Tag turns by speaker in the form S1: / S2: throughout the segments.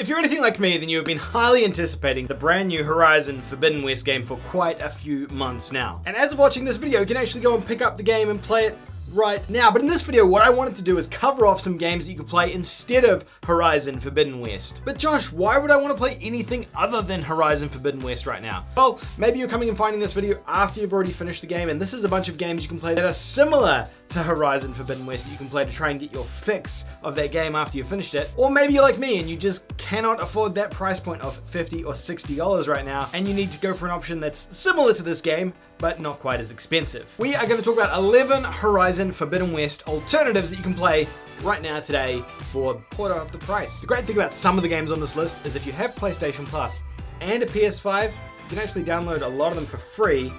S1: If you're anything like me, then you have been highly anticipating the brand new Horizon Forbidden West game for quite a few months now. And as of watching this video, you can actually go and pick up the game and play it right now. But in this video, what I wanted to do is cover off some games that you could play instead of Horizon Forbidden West. But Josh, why would I want to play anything other than Horizon Forbidden West right now? Well, maybe you're coming and finding this video after you've already finished the game, and this is a bunch of games you can play that are similar to Horizon Forbidden West that you can play to try and get your fix of that game after you've finished it. Or maybe you're like me and you just cannot afford that price point of $50 or $60 right now, and you need to go for an option that's similar to this game, but not quite as expensive. We are going to talk about 11 Horizon Forbidden West alternatives that you can play right now today for quarter of the price. The great thing about some of the games on this list is if you have PlayStation Plus and a PS5, you can actually download a lot of them for free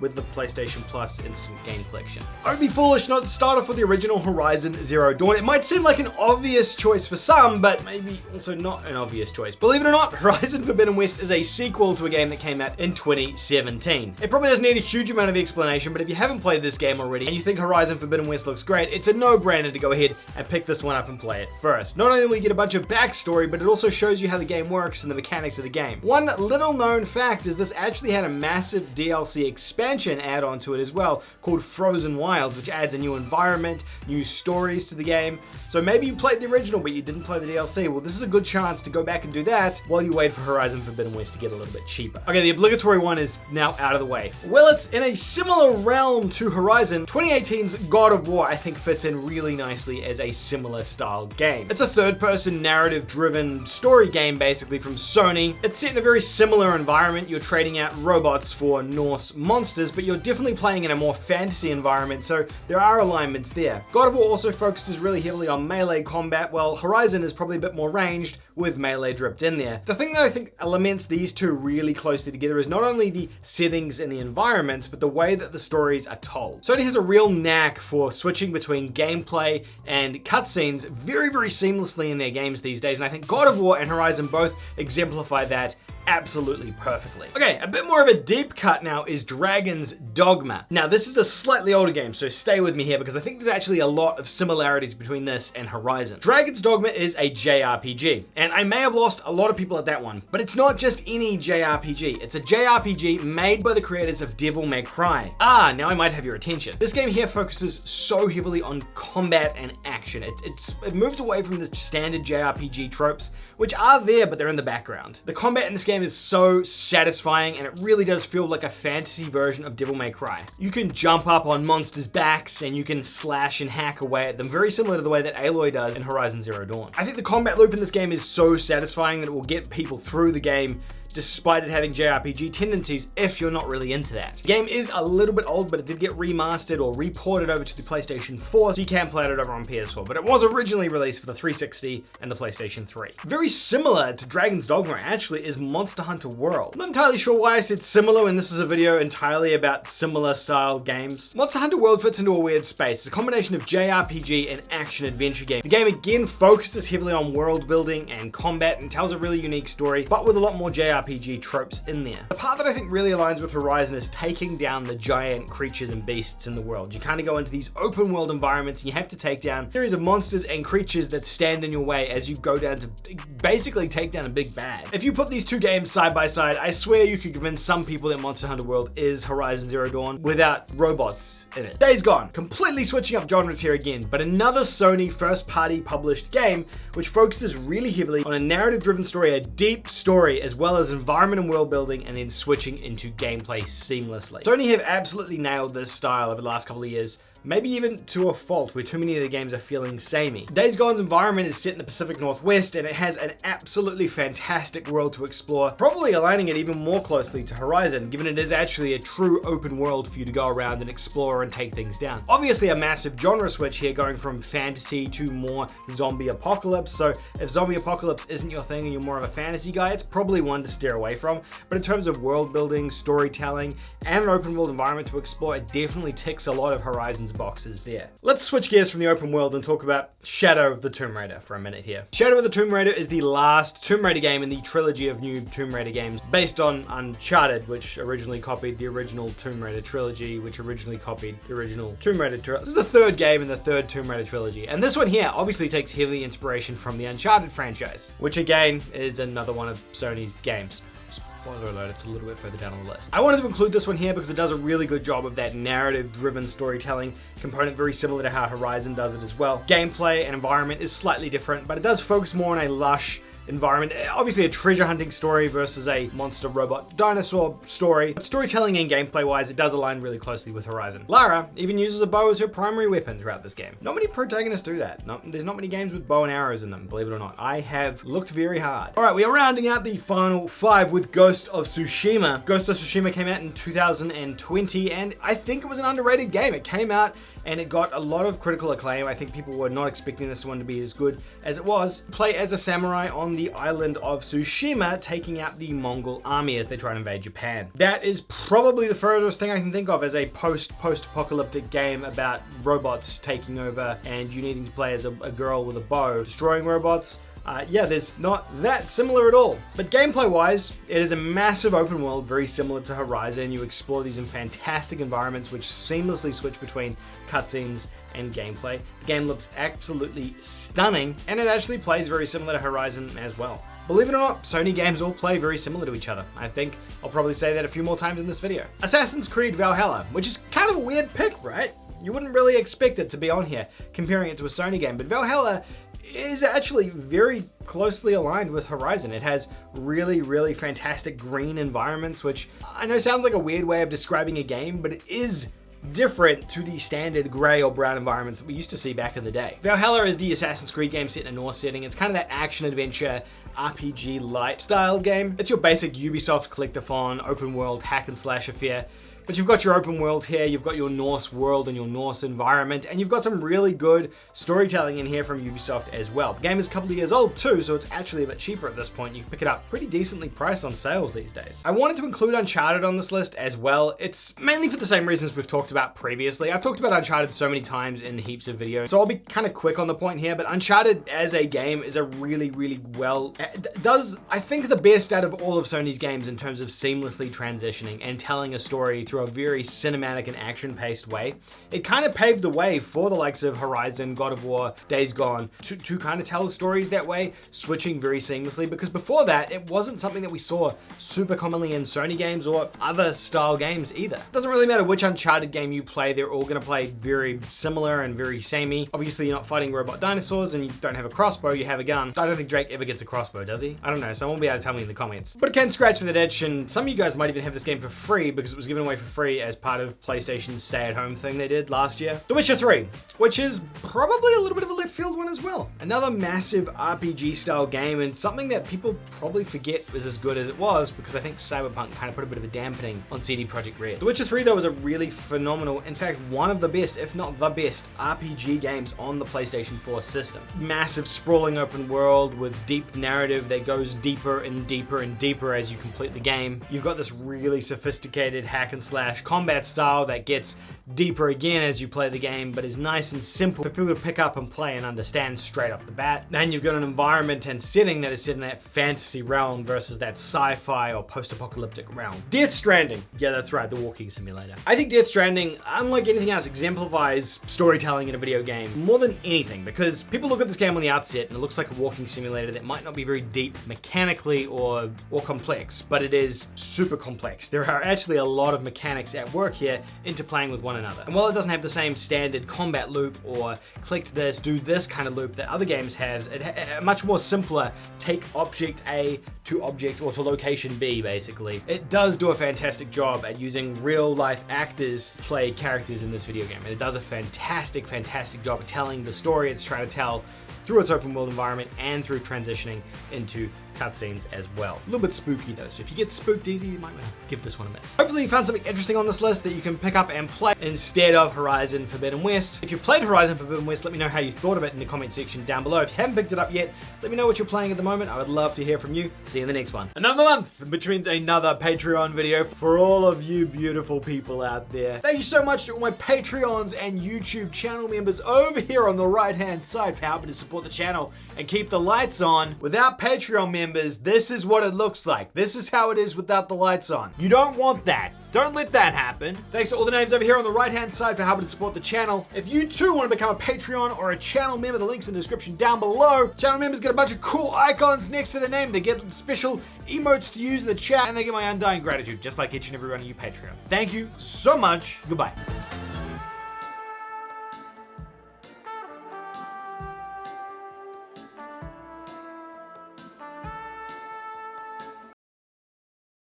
S1: with the PlayStation Plus Instant Game Collection. I would be foolish not to start off with the original Horizon Zero Dawn. It might seem like an obvious choice for some, but maybe also not an obvious choice. Believe it or not, Horizon Forbidden West is a sequel to a game that came out in 2017. It probably doesn't need a huge amount of explanation, but if you haven't played this game already and you think Horizon Forbidden West looks great, it's a no-brainer to go ahead and pick this one up and play it first. Not only will you get a bunch of backstory, but it also shows you how the game works and the mechanics of the game. One little known fact is this actually had a massive DLC expansion add-on to it as well called Frozen Wilds, which adds a new environment, new stories to the game. So maybe you played the original but you didn't play the DLC. Well, this is a good chance to go back and do that while you wait for Horizon Forbidden West to get a little bit cheaper. Okay, the obligatory one is now out of the way. Well, it's in a similar realm to Horizon. 2018's God of War, I think, fits in really nicely as a similar style game. It's a third-person narrative-driven story game basically from Sony. It's set in a very similar environment. You're trading out robots for Norse monsters, but you're definitely playing in a more fantasy environment, so there are alignments there. God of War also focuses really heavily on melee combat, while Horizon is probably a bit more ranged with melee dripped in there. The thing that I think elements these two really closely together is not only the settings and the environments, but the way that the stories are told. Sony has a real knack for switching between gameplay and cutscenes very, very seamlessly in their games these days, and I think God of War and Horizon both exemplify that absolutely perfectly. Okay, a bit more of a deep cut now is Dragon's Dogma. Now, this is a slightly older game, so stay with me here because I think there's actually a lot of similarities between this and Horizon. Dragon's Dogma is a JRPG, and I may have lost a lot of people at that one, but it's not just any JRPG. It's a JRPG made by the creators of Devil May Cry. Ah, now I might have your attention. This game here focuses so heavily on combat and action. It moves away from the standard JRPG tropes, which are there, but they're in the background. The combat in this game is so satisfying, and it really does feel like a fantasy version of Devil May Cry. You can jump up on monsters' backs, and you can slash and hack away at them, very similar to the way that Aloy does in Horizon Zero Dawn. I think the combat loop in this game is so satisfying that it will get people through the game despite it having JRPG tendencies if you're not really into that. The game is a little bit old, but it did get remastered or reported over to the PlayStation 4, so you can play it over on PS4, but it was originally released for the 360 and the PlayStation 3. Very similar to Dragon's Dogma actually is Monster Hunter World. I'm not entirely sure why I said similar when this is a video entirely about similar style games. Monster Hunter World fits into a weird space. It's a combination of JRPG and action adventure game. The game again focuses heavily on world building and combat and tells a really unique story, but with a lot more JRPG tropes in there. The part that I think really aligns with Horizon is taking down the giant creatures and beasts in the world. You kind of go into these open world environments and you have to take down a series of monsters and creatures that stand in your way as you go down to basically take down a big bad. If you put these two games side by side, I swear you could convince some people that Monster Hunter World is Horizon Zero Dawn without robots in it. Days Gone, completely switching up genres here again, but another Sony first-party published game which focuses really heavily on a narrative-driven story, a deep story, as well as environment and world building, and then switching into gameplay seamlessly. Sony have absolutely nailed this style over the last couple of years, maybe even to a fault where too many of the games are feeling samey. Days Gone's environment is set in the Pacific Northwest, and it has an absolutely fantastic world to explore, probably aligning it even more closely to Horizon, given it is actually a true open world for you to go around and explore and take things down. Obviously a massive genre switch here, going from fantasy to more zombie apocalypse, so if zombie apocalypse isn't your thing and you're more of a fantasy guy, it's probably one to steer away from, but in terms of world building, storytelling, and an open world environment to explore, it definitely ticks a lot of Horizon's boxes there. Let's switch gears from the open world and talk about Shadow of the Tomb Raider for a minute here. Shadow of the Tomb Raider is the last Tomb Raider game in the trilogy of new Tomb Raider games based on Uncharted, which originally copied the original Tomb Raider trilogy, which originally copied the original Tomb Raider trilogy. This is the third game in the third Tomb Raider trilogy. And this one here obviously takes heavy inspiration from the Uncharted franchise, which again is another one of Sony's games. Spoiler alert, it's a little bit further down on the list. I wanted to include this one here because it does a really good job of that narrative-driven storytelling component, very similar to how Horizon does it as well. Gameplay and environment is slightly different, but it does focus more on a lush environment. Obviously a treasure hunting story versus a monster robot dinosaur story. But storytelling and gameplay wise, it does align really closely with Horizon. Lara even uses a bow as her primary weapon throughout this game. Not many protagonists do that. There's not many games with bow and arrows in them, believe it or not. I have looked very hard. All right, we are rounding out the final 5 with Ghost of Tsushima. Ghost of Tsushima came out in 2020, and I think it was an underrated game. It came out and it got a lot of critical acclaim. I think people were not expecting this one to be as good as it was. Play as a samurai on the island of Tsushima, taking out the Mongol army as they try to invade Japan. That is probably the furthest thing I can think of as a post-apocalyptic game about robots taking over and you needing to play as a girl with a bow, destroying robots. Yeah, there's not that similar at all. But gameplay-wise, it is a massive open world, very similar to Horizon. You explore these in fantastic environments which seamlessly switch between cutscenes and gameplay. The game looks absolutely stunning, and it actually plays very similar to Horizon as well. Believe it or not, Sony games all play very similar to each other. I think I'll probably say that a few more times in this video. Assassin's Creed Valhalla, which is kind of a weird pick, right? You wouldn't really expect it to be on here, comparing it to a Sony game, but Valhalla is actually very closely aligned with Horizon. It has really, really fantastic green environments, which I know sounds like a weird way of describing a game, but it is different to the standard gray or brown environments that we used to see back in the day. Valhalla is the Assassin's Creed game set in a Norse setting. It's kind of that action-adventure, RPG light style game. It's your basic Ubisoft collectathon, open world hack and slash affair. But you've got your open world here, you've got your Norse world and your Norse environment, and you've got some really good storytelling in here from Ubisoft as well. The game is a couple of years old too, so it's actually a bit cheaper at this point. You can pick it up pretty decently priced on sales these days. I wanted to include Uncharted on this list as well. It's mainly for the same reasons we've talked about previously. I've talked about Uncharted so many times in heaps of videos, so I'll be kind of quick on the point here, but Uncharted as a game is a really, really well, does, I think, the best out of all of Sony's games in terms of seamlessly transitioning and telling a story through a very cinematic and action-paced way. It kind of paved the way for the likes of Horizon, God of War, Days Gone to kind of tell stories that way, switching very seamlessly, because before that, it wasn't something that we saw super commonly in Sony games or other style games either. It doesn't really matter which Uncharted game you play, they're all going to play very similar and very samey. Obviously, you're not fighting robot dinosaurs and you don't have a crossbow, you have a gun. I don't think Drake ever gets a crossbow, does he? I don't know, someone will be able to tell me in the comments. But it can scratch that itch, and some of you guys might even have this game for free because it was given away for free as part of PlayStation's stay-at-home thing they did last year. The Witcher 3, which is probably a little bit of a left field one as well. Another massive RPG style game, and something that people probably forget was as good as it was because I think Cyberpunk kind of put a bit of a dampening on CD Projekt Red. The Witcher 3 though was a really phenomenal, in fact one of the best, if not the best, RPG games on the PlayStation 4 system. Massive sprawling open world with deep narrative that goes deeper and deeper and deeper as you complete the game. You've got this really sophisticated hack and slash combat style that gets deeper again as you play the game, but is nice and simple for people to pick up and play and understand straight off the bat. Then you've got an environment and setting that is set in that fantasy realm versus that sci-fi or post-apocalyptic realm. Death Stranding. Yeah, that's right, the walking simulator. I think Death Stranding, unlike anything else, exemplifies storytelling in a video game more than anything, because people look at this game on the outset and it looks like a walking simulator that might not be very deep mechanically or complex, but it is super complex. There are actually a lot of mechanics at work here interplaying with one another. And while it doesn't have the same standard combat loop or click this, do this kind of loop that other games have, a much more simpler take object A to object or to location B basically. It does do a fantastic job at using real life actors play characters in this video game, and it does a fantastic job at telling the story it's trying to tell through its open world environment and through transitioning into cutscenes as well. A little bit spooky though, so if you get spooked easy, you might want to give this one a miss. Hopefully you found something interesting on this list that you can pick up and play instead of Horizon Forbidden West. If you played Horizon Forbidden West, let me know how you thought of it in the comment section down below. If you haven't picked it up yet, let me know what you're playing at the moment. I would love to hear from you. See you in the next one. Another month, which means another Patreon video for all of you beautiful people out there. Thank you so much to all my Patreons and YouTube channel members over here on the right hand side for helping to support the channel and keep the lights on. Without Patreon members, this is what it looks like. This is how it is without the lights on. You don't want that. Don't let that happen. Thanks to all the names over here on the right hand side for helping to support the channel. If you too want to become a Patreon or a channel member, the link's in the description down below. Channel members get a bunch of cool icons next to their name. They get special emotes to use in the chat, and they get my undying gratitude, just like each and every one of you Patreons. Thank you so much. Goodbye.